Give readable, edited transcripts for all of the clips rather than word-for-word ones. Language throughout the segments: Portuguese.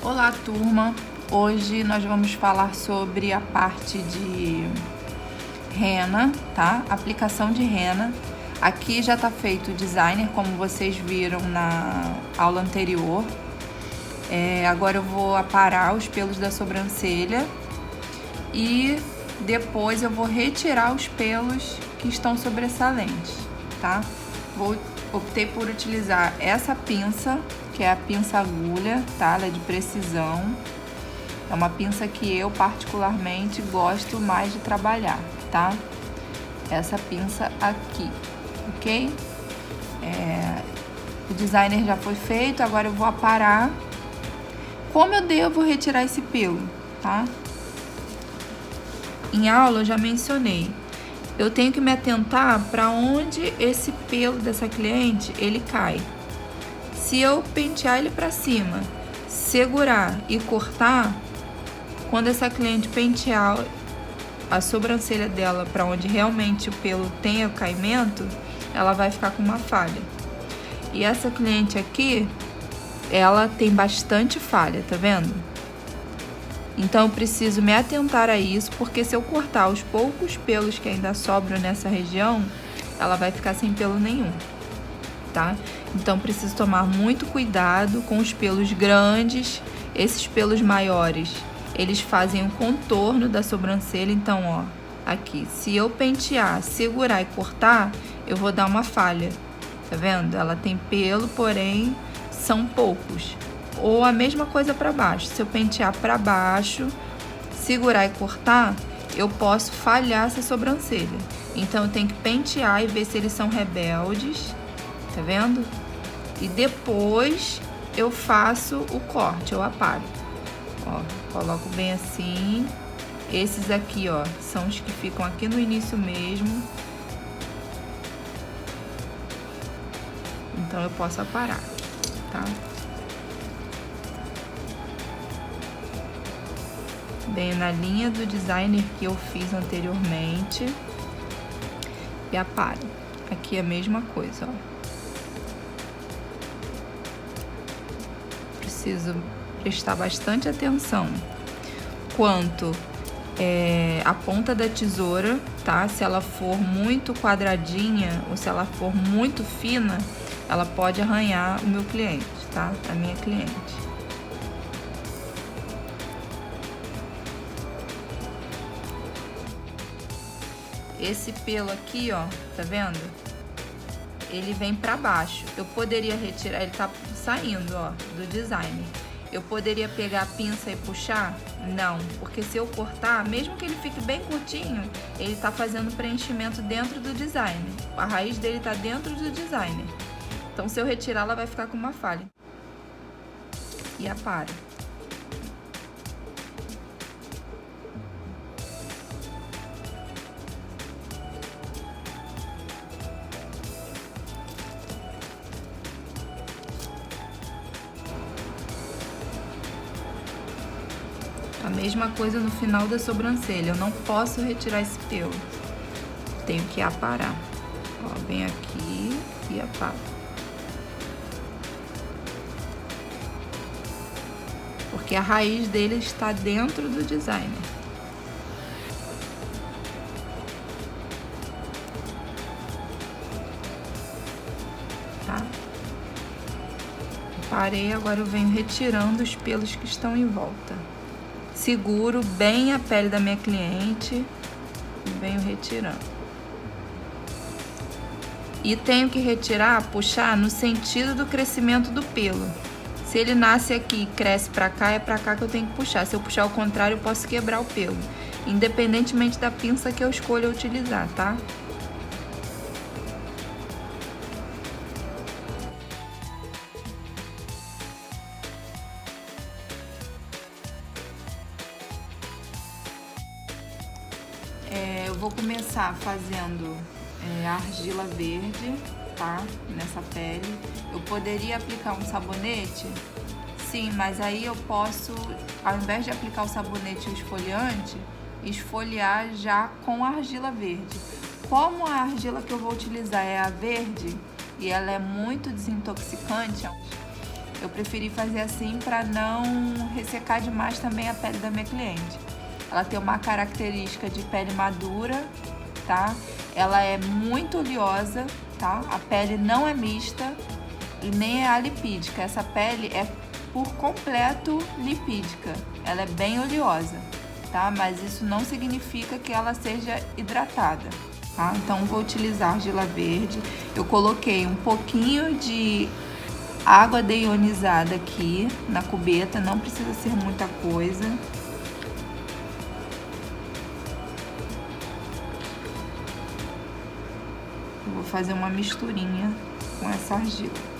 Olá, turma! Hoje nós vamos falar sobre a parte de rena, tá? Aplicação de rena. Aqui já está feito o designer, como vocês viram na aula anterior. Agora eu vou aparar os pelos da sobrancelha e depois eu vou retirar os pelos que estão sobressalentes, tá? Optei por utilizar essa pinça, que é a pinça agulha, tá? Ela é de precisão. É uma pinça que eu particularmente gosto mais de trabalhar, tá? Essa pinça aqui, ok? O designer já foi feito, agora eu vou aparar. Como eu devo retirar esse pelo, tá? Em aula eu já mencionei. Eu tenho que me atentar para onde esse pelo dessa cliente ele cai. Se eu pentear ele para cima, segurar e cortar, quando essa cliente pentear a sobrancelha dela para onde realmente o pelo tem o caimento, ela vai ficar com uma falha. E essa cliente aqui, ela tem bastante falha, tá vendo? Então eu preciso me atentar a isso, porque se eu cortar os poucos pelos que ainda sobram nessa região, ela vai ficar sem pelo nenhum, tá? Então preciso tomar muito cuidado com os pelos grandes. Esses pelos maiores, eles fazem o contorno da sobrancelha. Então, ó, aqui, se eu pentear, segurar e cortar, eu vou dar uma falha, tá vendo? Ela tem pelo, porém são poucos. Ou a mesma coisa para baixo. Se eu pentear para baixo, segurar e cortar, eu posso falhar essa sobrancelha. Então eu tenho que pentear e ver se eles são rebeldes, tá vendo? E depois eu faço o corte, eu aparo. Ó, coloco bem assim. Esses aqui, ó, são os que ficam aqui no início mesmo. Então eu posso aparar, tá? Venho na linha do designer que eu fiz anteriormente e aparo. Aqui é a mesma coisa, ó. Preciso prestar bastante atenção quanto a ponta da tesoura, tá? Se ela for muito quadradinha ou se ela for muito fina, ela pode arranhar o meu cliente, tá? A minha cliente. Esse pelo aqui, ó, tá vendo? Ele vem pra baixo. Eu poderia retirar, ele tá saindo, ó, do designer. Eu poderia pegar a pinça e puxar? Não, porque se eu cortar, mesmo que ele fique bem curtinho, ele tá fazendo preenchimento dentro do designer. A raiz dele tá dentro do designer. Então, se eu retirar, ela vai ficar com uma falha. E aparo. A mesma coisa no final da sobrancelha. Eu não posso retirar esse pelo. Tenho que aparar. Ó, vem aqui e aparo. Porque a raiz dele está dentro do designer. Tá? Parei, agora eu venho retirando os pelos que estão em volta. Seguro bem a pele da minha cliente e venho retirando. E tenho que retirar, puxar no sentido do crescimento do pelo. Se ele nasce aqui e cresce pra cá, é pra cá que eu tenho que puxar. Se eu puxar ao contrário, eu posso quebrar o pelo. Independentemente da pinça que eu escolha utilizar, tá? Eu vou começar fazendo argila verde, tá? Nessa pele. Eu poderia aplicar um sabonete? Sim, mas aí eu posso, ao invés de aplicar o sabonete e o esfoliante, esfoliar já com a argila verde. Como a argila que eu vou utilizar é a verde e ela é muito desintoxicante, Eu preferi fazer assim para não ressecar demais também a pele da minha cliente. Ela tem uma característica de pele madura, tá? Ela é muito oleosa, tá? A pele não é mista e nem é alipídica. Essa pele é por completo lipídica. Ela é bem oleosa, tá? Mas isso não significa que ela seja hidratada, tá? Então vou utilizar argila verde. Eu coloquei um pouquinho de água deionizada aqui na cubeta, não precisa ser muita coisa. Eu vou fazer uma misturinha com essa argila.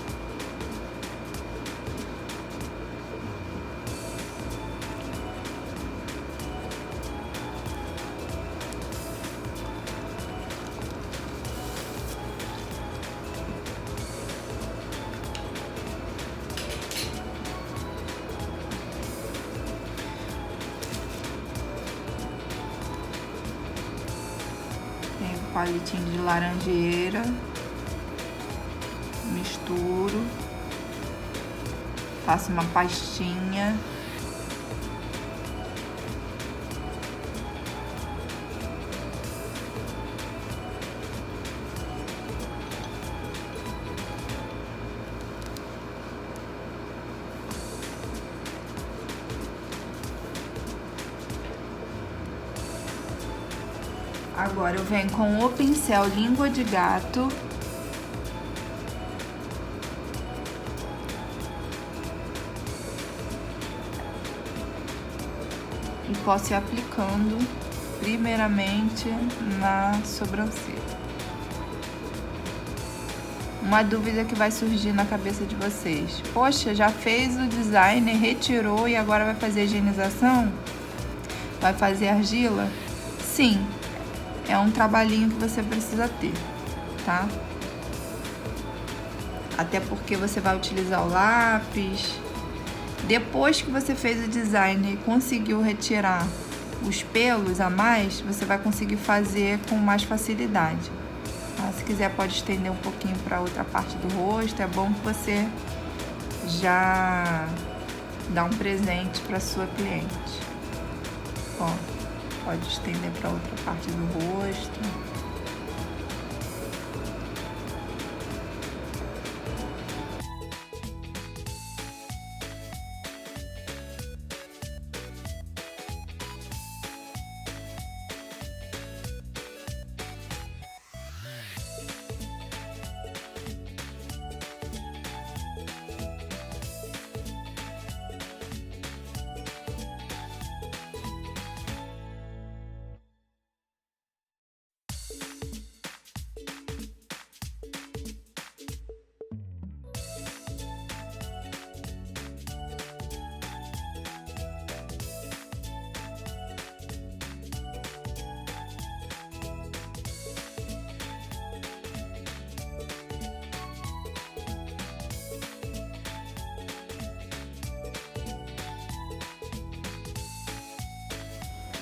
Palitinho de laranjeira, misturo, faço uma pastinha. Agora eu venho com o pincel língua de gato. E posso ir aplicando primeiramente na sobrancelha. Uma dúvida que vai surgir na cabeça de vocês: poxa, já fez o design, retirou e agora vai fazer higienização? Vai fazer argila? Sim. É um trabalhinho que você precisa ter, tá? Até porque você vai utilizar o lápis. Depois que você fez o design e conseguiu retirar os pelos a mais, você vai conseguir fazer com mais facilidade. Tá? Se quiser, pode estender um pouquinho para outra parte do rosto. É bom que você já dá um presente para sua cliente. Ó. Pode estender para outra parte do rosto.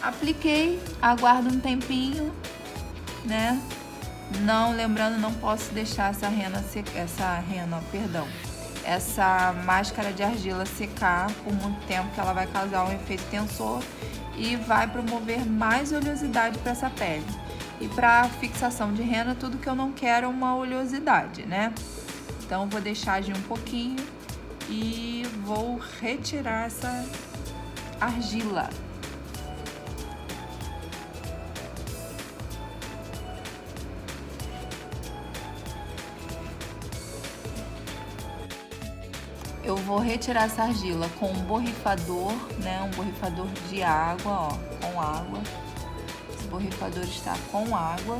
Apliquei, aguardo um tempinho, né? Lembrando, não posso deixar essa máscara de argila secar por muito tempo, que ela vai causar um efeito tensor e vai promover mais oleosidade para essa pele. E para fixação de rena, tudo que eu não quero é uma oleosidade, né? Então vou deixar agir um pouquinho e vou retirar essa argila. Eu vou retirar essa argila com um borrifador, né? Um borrifador de água, ó, com água. Esse borrifador está com água.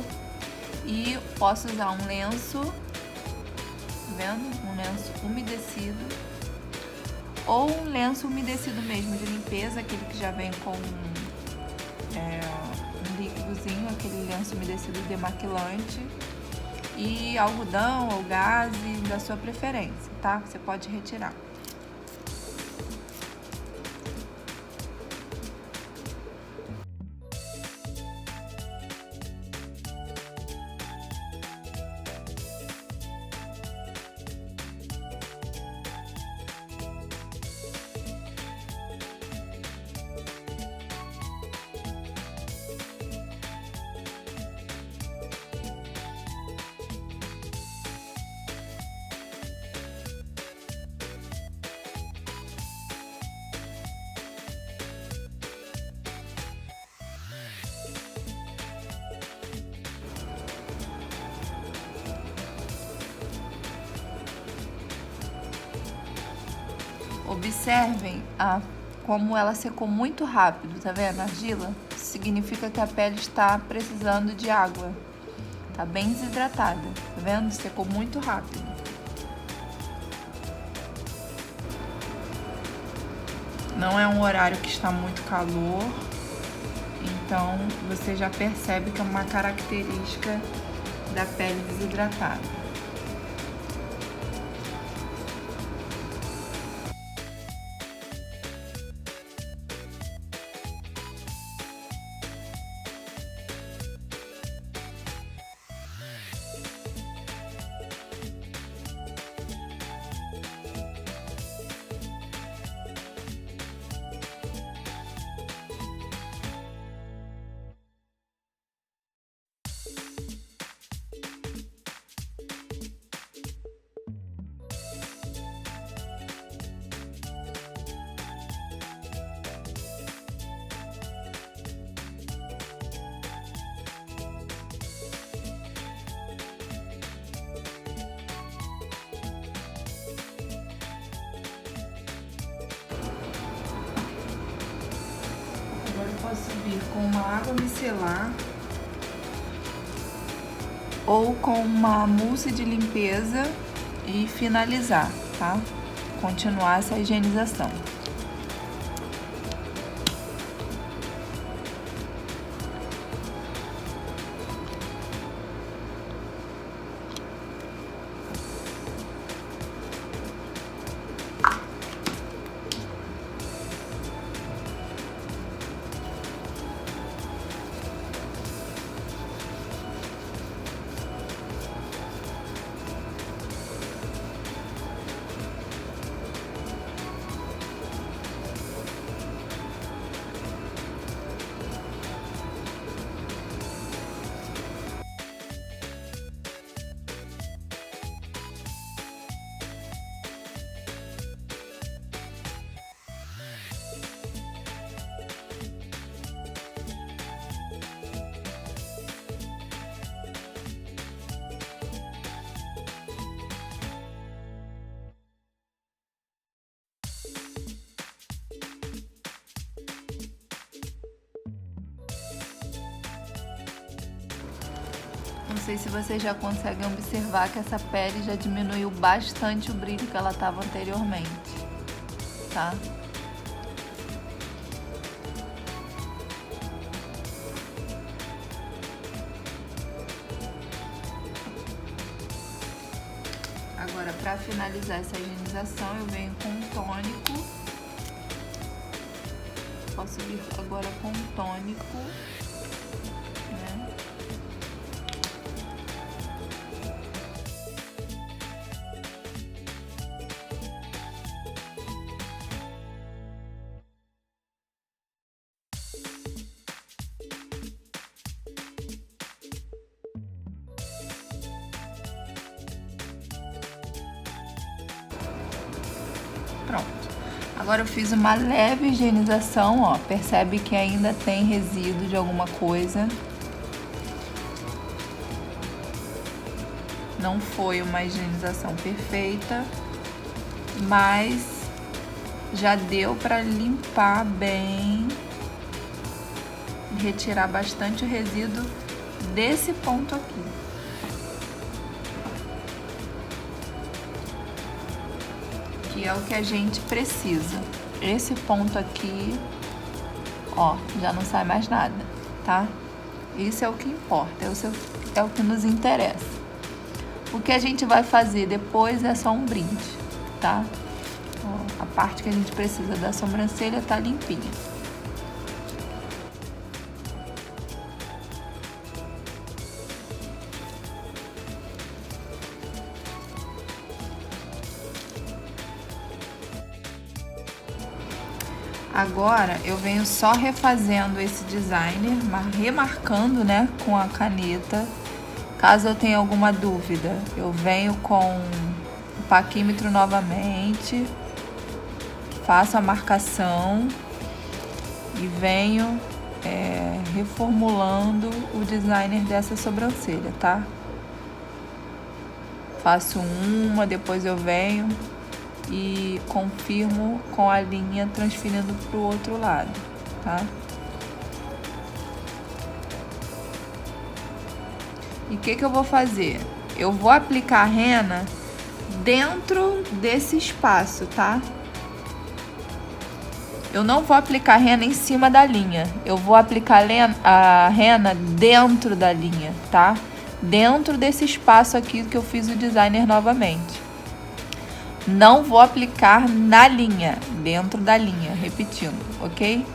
E posso usar um lenço, tá vendo? Um lenço umedecido. Ou um lenço umedecido mesmo, de limpeza, aquele que já vem com um líquidozinho, aquele lenço umedecido demaquilante. E algodão ou gaze da sua preferência, tá? Você pode retirar. Observem como ela secou muito rápido, tá vendo? A argila significa que a pele está precisando de água. Tá bem desidratada, tá vendo? Secou muito rápido. Não é um horário que está muito calor, então você já percebe que é uma característica da pele desidratada. Agora eu posso vir com uma água micelar ou com uma mousse de limpeza e finalizar, tá? Continuar essa higienização. Não sei se vocês já conseguem observar que essa pele já diminuiu bastante o brilho que ela estava anteriormente, tá? Agora, para finalizar essa higienização, eu venho com um tônico. Posso vir agora com um tônico, né? Pronto. Agora eu fiz uma leve higienização, ó. Percebe que ainda tem resíduo de alguma coisa. Não foi uma higienização perfeita, mas já deu para limpar bem, retirar bastante o resíduo desse ponto aqui. Que é o que a gente precisa. Esse ponto aqui, ó, já não sai mais nada, tá? Isso é o que importa, é o que nos interessa. O que a gente vai fazer depois é só um brinde, tá? Ó, a parte que a gente precisa da sobrancelha tá limpinha. Agora eu venho só refazendo esse designer, remarcando, né, com a caneta. Caso eu tenha alguma dúvida, eu venho com o paquímetro novamente, faço a marcação e venho reformulando o designer dessa sobrancelha, tá? Faço uma, depois eu venho e confirmo com a linha transferindo para o outro lado, tá? E o que eu vou fazer? Eu vou aplicar a rena dentro desse espaço, tá? Eu não vou aplicar a rena em cima da linha. Eu vou aplicar a rena dentro da linha, tá? Dentro desse espaço aqui que eu fiz o designer novamente. Não vou aplicar na linha, dentro da linha, repetindo, ok?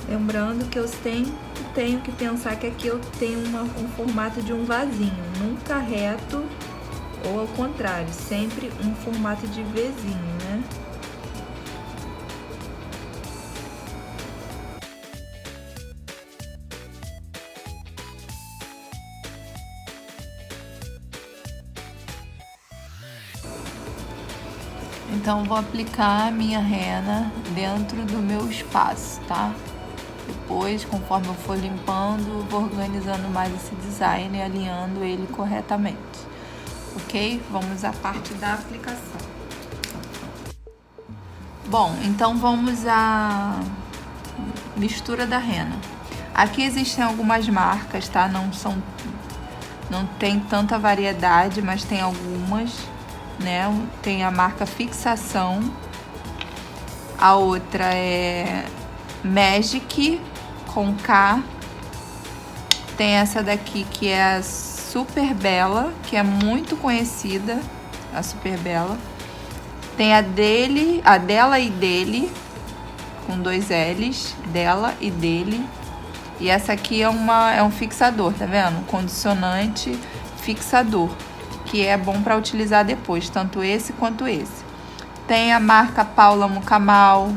Lembrando que eu sempre tenho que pensar que aqui eu tenho um formato de um vasinho, nunca reto ou ao contrário, sempre um formato de Vzinho, né? Então, vou aplicar a minha rena dentro do meu espaço, tá? Depois, conforme eu for limpando, vou organizando mais esse design e alinhando ele corretamente. Ok? Vamos à parte da aplicação. Bom, então vamos à mistura da rena. Aqui existem algumas marcas, tá? Não tem tanta variedade, mas tem algumas, né? Tem a marca Fixação, a outra é Magic com K, tem essa daqui que é a Super Bela, que é muito conhecida, a Super Bela. Tem a dela e dele, com 2 L's, dela e dele. E essa aqui é um fixador, tá vendo? Condicionante fixador, que é bom para utilizar depois, tanto esse quanto esse. Tem a marca Paula Mucamal.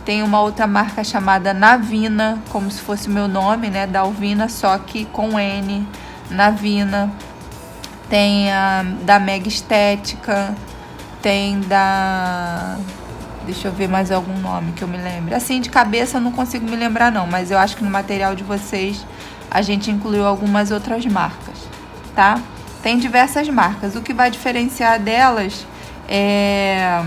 Tem uma outra marca chamada Navina, como se fosse o meu nome, né? Dalvina, só que com N, Navina. Tem a da Mega Estética. Tem da... Deixa eu ver mais algum nome que eu me lembre. Assim, de cabeça eu não consigo me lembrar não, mas eu acho que no material de vocês a gente incluiu algumas outras marcas, tá? Tem diversas marcas. O que vai diferenciar delas é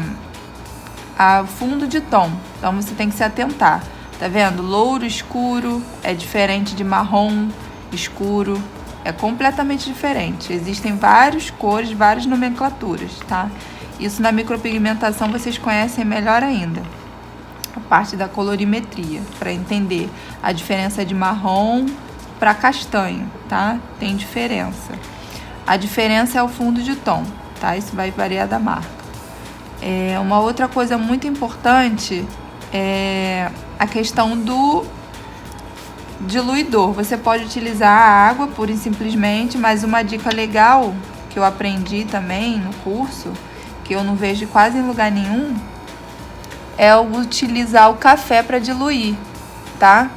a fundo de tom, então você tem que se atentar, tá vendo? Louro escuro é diferente de marrom escuro, é completamente diferente. Existem várias cores, várias nomenclaturas, tá? Isso na micropigmentação vocês conhecem melhor ainda, a parte da colorimetria, para entender a diferença de marrom para castanho, tá? Tem diferença. A diferença é o fundo de tom, tá? Isso vai variar da marca. Uma outra coisa muito importante é a questão do diluidor. Você pode utilizar a água pura e simplesmente, mas uma dica legal que eu aprendi também no curso, que eu não vejo quase em lugar nenhum, é utilizar o café para diluir, tá?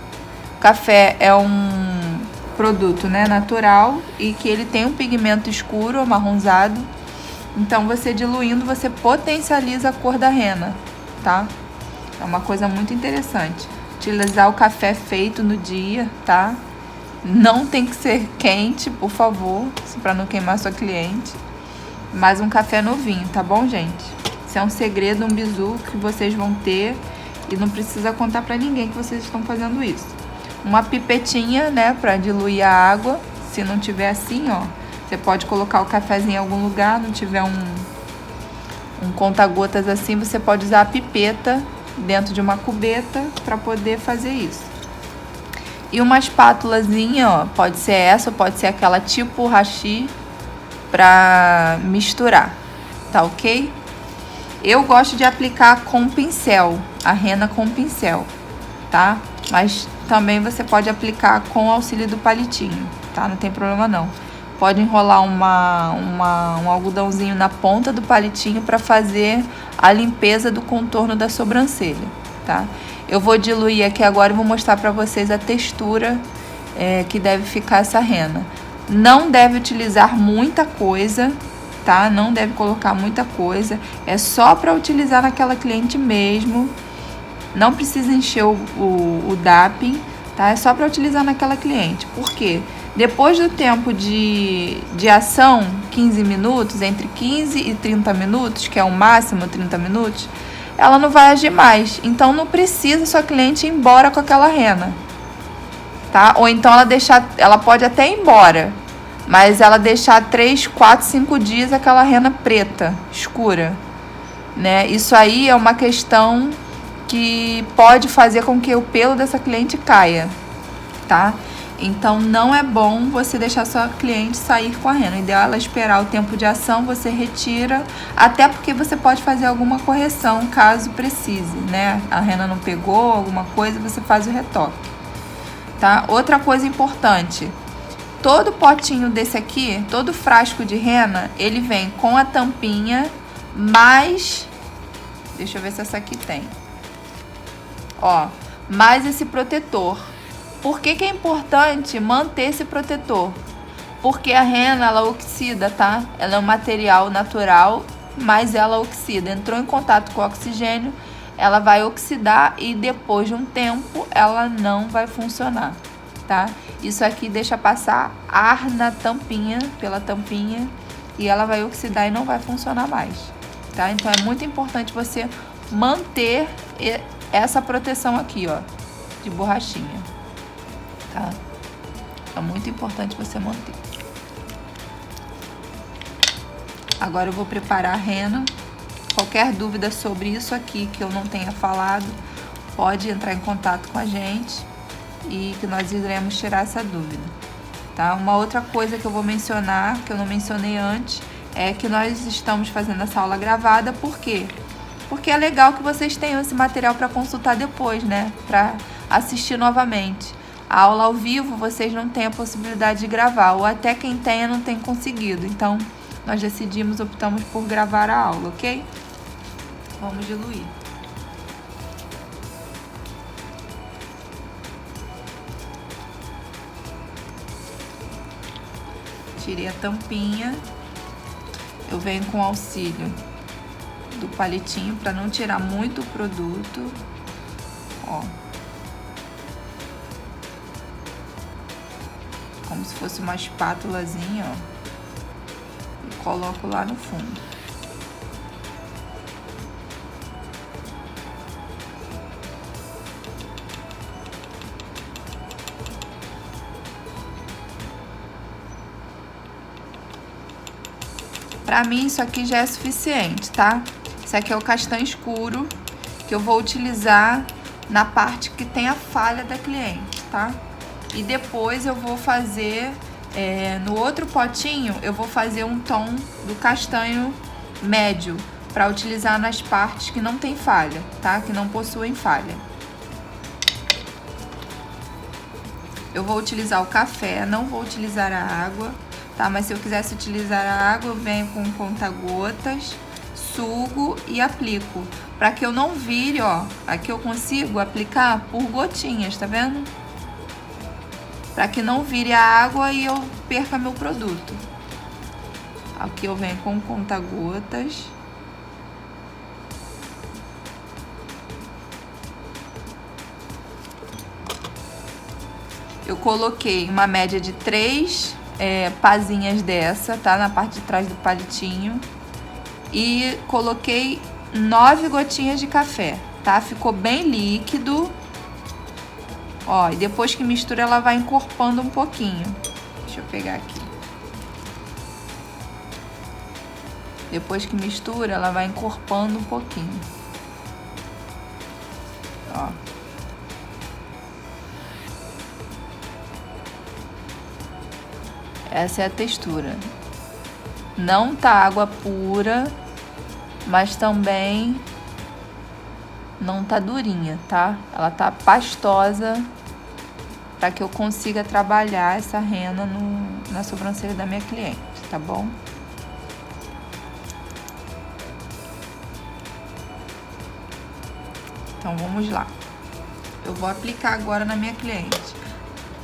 O café é um produto, né, natural e que ele tem um pigmento escuro, amarronzado. Então, você diluindo, você potencializa a cor da rena, tá? É uma coisa muito interessante. Utilizar o café feito no dia, tá? Não tem que ser quente, por favor, para não queimar sua cliente. Mas um café novinho, tá bom, gente? Isso é um segredo, um bizu que vocês vão ter e não precisa contar para ninguém que vocês estão fazendo isso. Uma pipetinha, né, para diluir a água. Se não tiver assim, ó, você pode colocar o cafezinho em algum lugar, não tiver um conta-gotas assim, você pode usar a pipeta dentro de uma cubeta para poder fazer isso. E uma espátulazinha, ó, pode ser essa ou pode ser aquela tipo hashi para misturar, tá ok? Eu gosto de aplicar com pincel, a rena com pincel, tá? Mas também você pode aplicar com o auxílio do palitinho, tá? Não tem problema não. Pode enrolar um algodãozinho na ponta do palitinho para fazer a limpeza do contorno da sobrancelha, tá? Eu vou diluir aqui agora e vou mostrar para vocês a textura que deve ficar essa rena. Não deve utilizar muita coisa, tá? Não deve colocar muita coisa. É só para utilizar naquela cliente mesmo. Não precisa encher o DAP, tá? É só para utilizar naquela cliente. Por quê? Depois do tempo de ação, 15 minutos, entre 15 e 30 minutos, que é o máximo 30 minutos, ela não vai agir mais. Então, não precisa sua cliente ir embora com aquela rena, tá? Ou então ela pode até ir embora, mas ela deixar 3, 4, 5 dias aquela rena preta, escura, né? Isso aí é uma questão que pode fazer com que o pelo dessa cliente caia, tá? Então, não é bom você deixar sua cliente sair com a rena. O ideal é ela esperar o tempo de ação, você retira, até porque você pode fazer alguma correção caso precise, né? A rena não pegou, alguma coisa, você faz o retoque, tá? Outra coisa importante, todo potinho desse aqui, todo frasco de rena, ele vem com a tampinha, mais... Deixa eu ver se essa aqui tem. Ó, mais esse protetor. Por que que é importante manter esse protetor? Porque a rena, ela oxida, tá? Ela é um material natural, mas ela oxida. Entrou em contato com o oxigênio, ela vai oxidar e depois de um tempo ela não vai funcionar, tá? Isso aqui deixa passar ar na tampinha, pela tampinha, e ela vai oxidar e não vai funcionar mais, tá? Então é muito importante você manter essa proteção aqui, ó, de borrachinha, tá? É muito importante você manter. Agora eu vou preparar a rena. Qualquer dúvida sobre isso aqui que eu não tenha falado, pode entrar em contato com a gente e que nós iremos tirar essa dúvida, tá? Uma outra coisa que eu vou mencionar, que eu não mencionei antes, é que nós estamos fazendo essa aula gravada. Por quê? Porque é legal que vocês tenham esse material para consultar depois, né? Para assistir novamente. A aula ao vivo vocês não têm a possibilidade de gravar, ou até quem tenha não tem conseguido. Então, nós optamos por gravar a aula, ok? Vamos diluir. Tirei a tampinha. Eu venho com auxílio do palitinho para não tirar muito o produto. Ó. Como se fosse uma espátulazinha, ó. E coloco lá no fundo. Pra mim, isso aqui já é suficiente, tá? Esse aqui é o castanho escuro, que eu vou utilizar na parte que tem a falha da cliente, tá? E depois eu vou fazer, no outro potinho, eu vou fazer um tom do castanho médio, pra utilizar nas partes que não tem falha, tá? Que não possuem falha. Eu vou utilizar o café, não vou utilizar a água, tá? Mas se eu quisesse utilizar a água, eu venho com conta-gotas, sugo e aplico. Pra que eu não vire, ó, aqui eu consigo aplicar por gotinhas, tá vendo? Pra que não vire a água e eu perca meu produto. Aqui eu venho com conta-gotas. Eu coloquei uma média de 3 pazinhas dessa, tá? Na parte de trás do palitinho. E coloquei 9 gotinhas de café, tá? Ficou bem líquido. Ó, e depois que mistura, ela vai encorpando um pouquinho. Deixa eu pegar aqui. Depois que mistura, ela vai encorpando um pouquinho. Ó. Essa é a textura. Não tá água pura, mas também não tá durinha, tá? Ela tá pastosa para que eu consiga trabalhar essa rena na sobrancelha da minha cliente, tá bom? Então, vamos lá. Eu vou aplicar agora na minha cliente.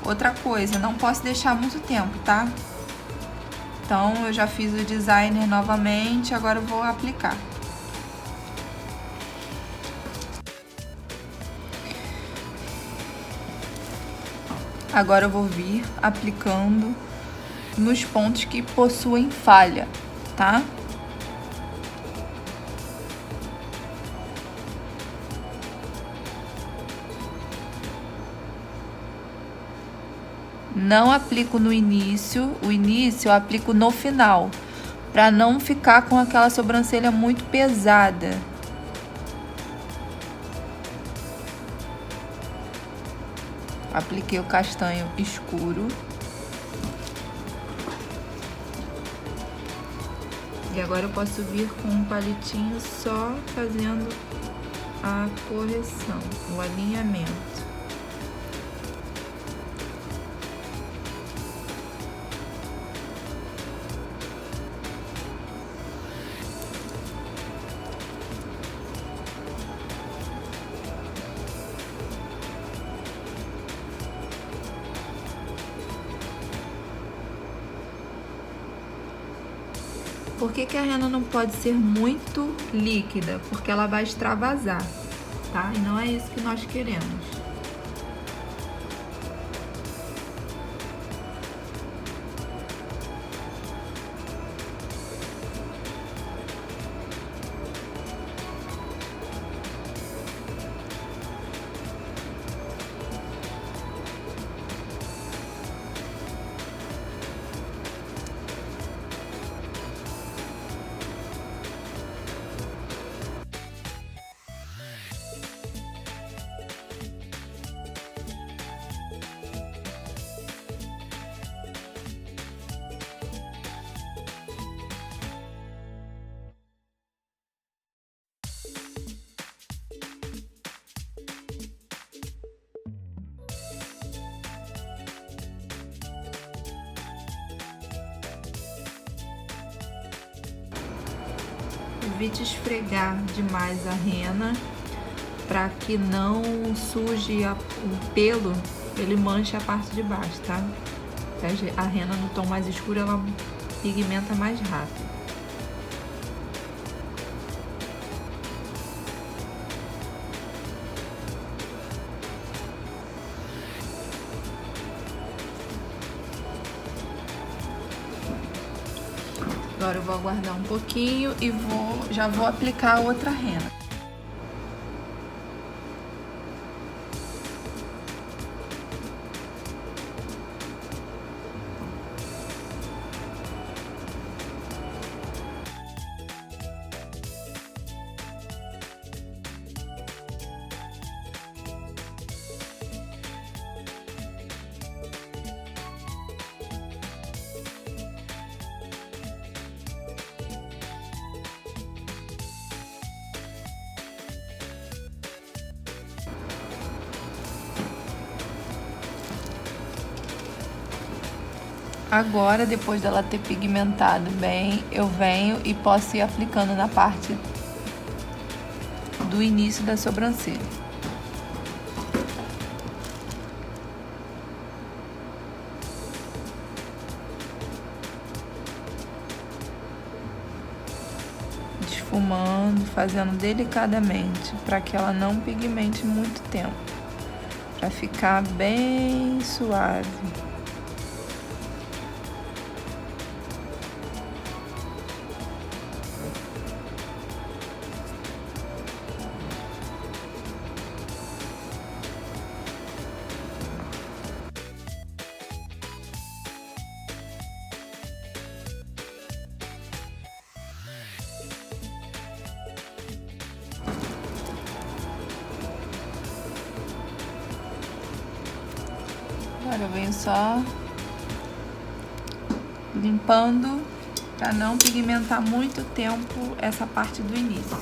Outra coisa, não posso deixar muito tempo, tá? Então, eu já fiz o designer novamente, agora eu vou aplicar. Agora eu vou vir aplicando nos pontos que possuem falha, tá? Não aplico no início, o início eu aplico no final, para não ficar com aquela sobrancelha muito pesada. Apliquei o castanho escuro. E agora eu posso vir com um palitinho só fazendo a correção, o alinhamento. Por que a rena não pode ser muito líquida? Porque ela vai extravasar, tá? E não é isso que nós queremos. Evite esfregar demais a rena para que não suje o pelo, ele manche a parte de baixo, tá? A rena no tom mais escuro ela pigmenta mais rápido. Agora eu vou aguardar um pouquinho e já vou aplicar a outra rena. Agora, depois dela ter pigmentado bem, eu venho e posso ir aplicando na parte do início da sobrancelha. Desfumando, fazendo delicadamente, para que ela não pigmente muito tempo, para ficar bem suave. Agora eu venho só limpando para não pigmentar muito tempo essa parte do início.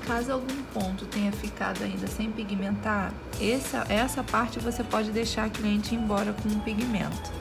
caso algum ponto tenha ficado ainda sem pigmentar, essa parte você pode deixar a cliente ir embora com o pigmento.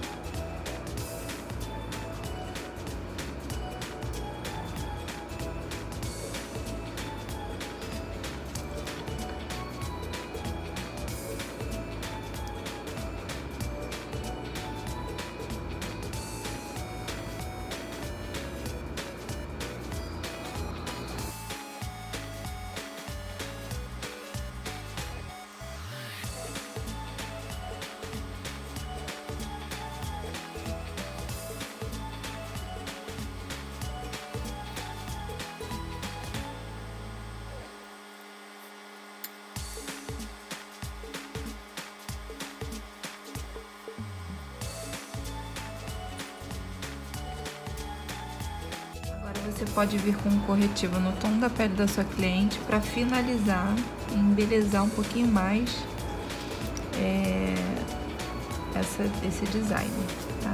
Você pode vir com um corretivo no tom da pele da sua cliente para finalizar e embelezar um pouquinho mais esse design, tá?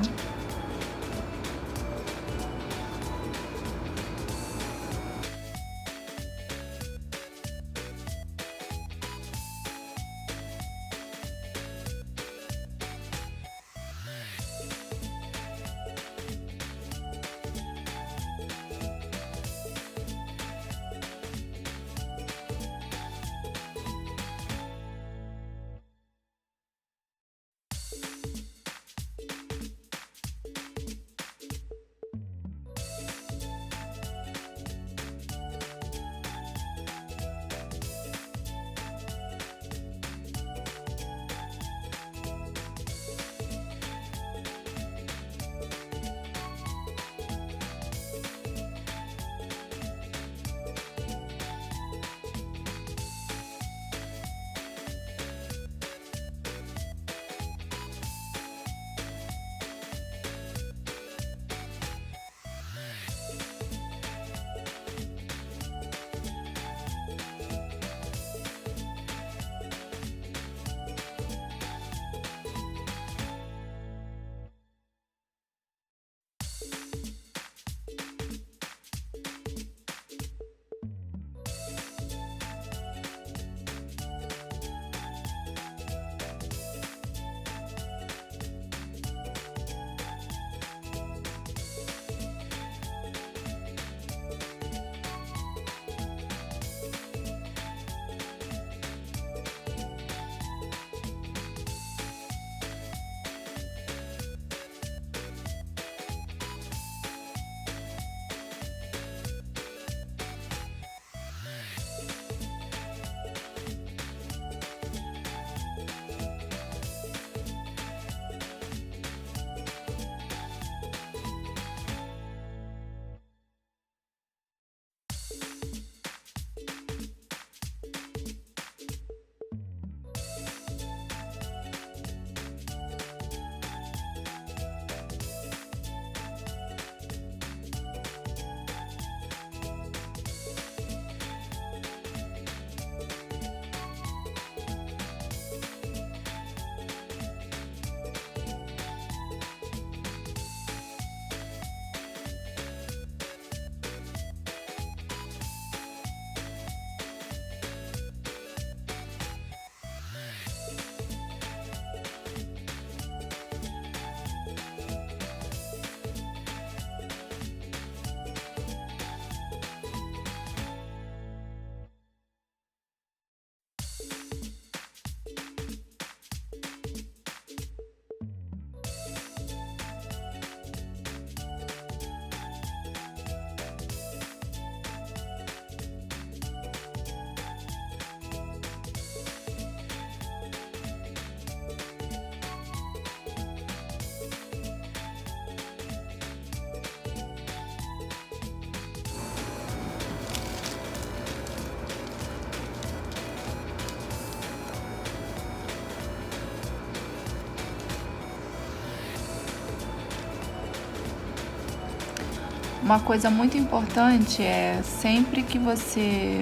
Uma coisa muito importante é sempre que você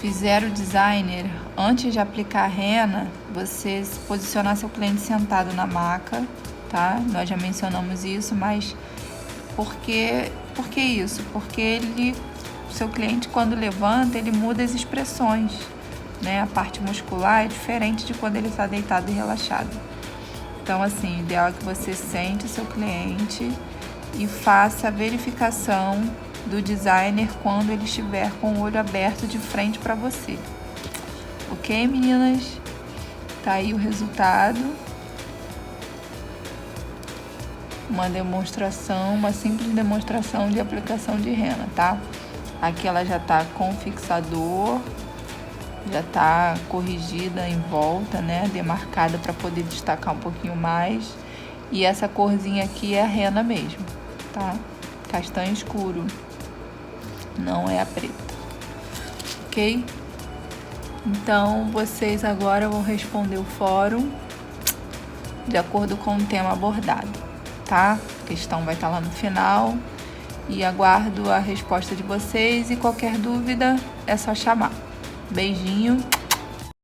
fizer o designer, antes de aplicar a rena, você posicionar seu cliente sentado na maca, tá? Nós já mencionamos isso, mas por que isso? Porque ele seu cliente, quando levanta, ele muda as expressões, né? A parte muscular é diferente de quando ele está deitado e relaxado. Então, assim, o ideal é que você sente o seu cliente e faça a verificação do designer quando ele estiver com o olho aberto de frente para você. Ok, meninas? Tá aí o resultado. Uma demonstração, uma simples demonstração de aplicação de rena, tá? Aqui ela já tá com fixador, já tá corrigida em volta, né? Demarcada para poder destacar um pouquinho mais. E essa corzinha aqui é a rena mesmo, tá? Castanho escuro, não é a preta, ok? Então, vocês agora vão responder o fórum de acordo com o tema abordado, tá? A questão vai estar lá no final e aguardo a resposta de vocês e qualquer dúvida é só chamar. Beijinho